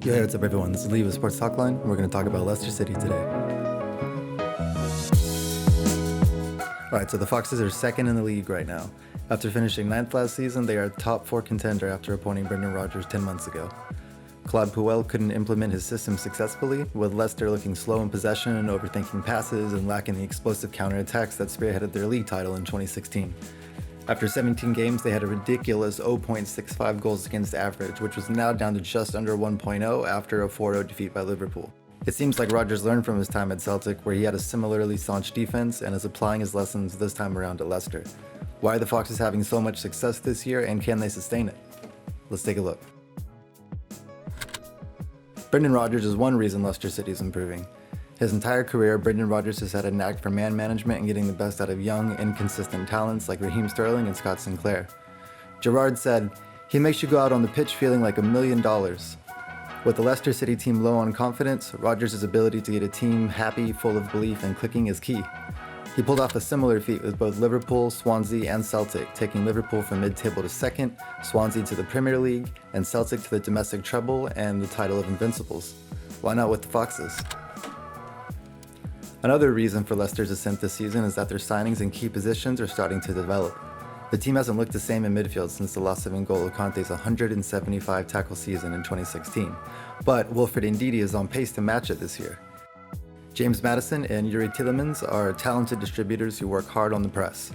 Yo, hey, what's up everyone? This is Lee with Sports Talkline, and we're going to talk about Leicester City today. Alright, so the Foxes are second in the league right now. After finishing 9th last season, they are a top 4 contender after appointing Brendan Rodgers 10 months ago. Claude Puel couldn't implement his system successfully, with Leicester looking slow in possession and overthinking passes and lacking the explosive counterattacks that spearheaded their league title in 2016. After 17 games, they had a ridiculous 0.65 goals against average, which was now down to just under 1.0 after a 4-0 defeat by Liverpool. It seems like Rodgers learned from his time at Celtic, where he had a similarly staunch defense and is applying his lessons this time around at Leicester. Why are the Foxes having so much success this year, and can they sustain it? Let's take a look. Brendan Rodgers is one reason Leicester City is improving. His entire career, Brendan Rodgers has had a knack for man management and getting the best out of young, inconsistent talents like Raheem and Scott Sinclair. Gerrard said, "He makes you go out on the pitch feeling like $1 million." With the Leicester City team low on confidence, Rodgers' ability to get a team happy, full of belief, and clicking is key. He pulled off a similar feat with both Liverpool, Swansea, and Celtic, taking Liverpool from mid-table to second, Swansea to the Premier League, and Celtic to the domestic treble and the title of Invincibles. Why not with the Foxes? Another reason for Leicester's ascent this season is that their signings in key positions are starting to develop. The team hasn't looked the same in midfield since the loss of N'Golo Kante's 175 tackle season in 2016, but Wilfred Ndidi is on pace to match it this year. James Maddison and Yuri Tielemans are talented distributors who work hard on the press.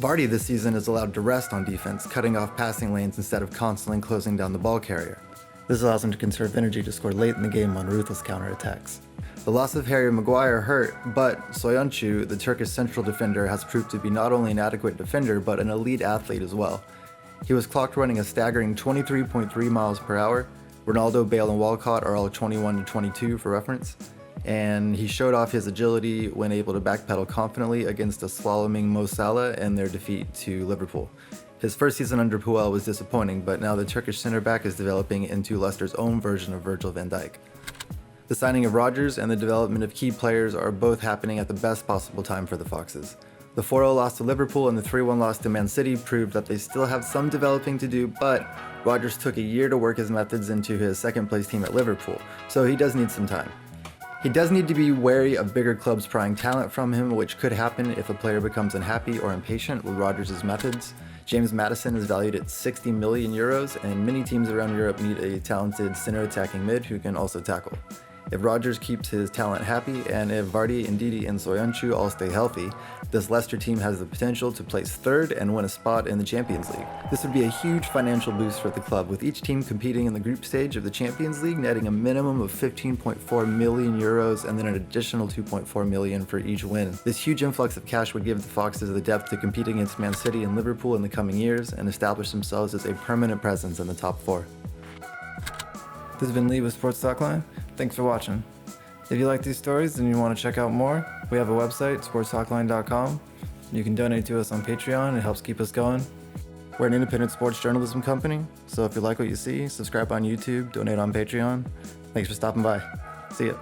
Vardy this season is allowed to rest on defense, cutting off passing lanes instead of constantly closing down the ball carrier. This allows him to conserve energy to score late in the game on ruthless counterattacks. The loss of Harry Maguire hurt, but Soyuncu, the Turkish central defender, has proved to be not only an adequate defender, but an elite athlete as well. He was clocked running a staggering 23.3 miles per hour. Ronaldo, Bale, and Walcott are all 21 to 22 for reference. And he showed off his agility when able to backpedal confidently against a slaloming Mo Salah in their defeat to Liverpool. His first season under Puel was disappointing, but now the Turkish centre-back is developing into Leicester's own version of Virgil van Dijk. The signing of Rodgers and the development of key players are both happening at the best possible time for the Foxes. The 4-0 loss to Liverpool and the 3-1 loss to Man City proved that they still have some developing to do, but Rodgers took a year to work his methods into his second-place team at Liverpool, so he does need some time. He does need to be wary of bigger clubs prying talent from him, which could happen if a player becomes unhappy or impatient with Rodgers' methods. James Maddison is valued at €60 million, and many teams around Europe need a talented center-attacking mid who can also tackle. If Rodgers keeps his talent happy, and if Vardy, Ndidi, and Soyuncu all stay healthy, this Leicester team has the potential to place third and win a spot in the Champions League. This would be a huge financial boost for the club, with each team competing in the group stage of the Champions League, netting a minimum of €15.4 million and then an additional €2.4 million for each win. This huge influx of cash would give the Foxes the depth to compete against Man City and Liverpool in the coming years and establish themselves as a permanent presence in the top 4. This has been Lee with Sports Talkline. Thanks for watching. If you like these stories and you want to check out more, we have a website, sportstalkline.com. You can donate to us on Patreon. It helps keep us going. We're an independent sports journalism company, so if you like what you see, subscribe on YouTube, donate on Patreon. Thanks for stopping by. See ya.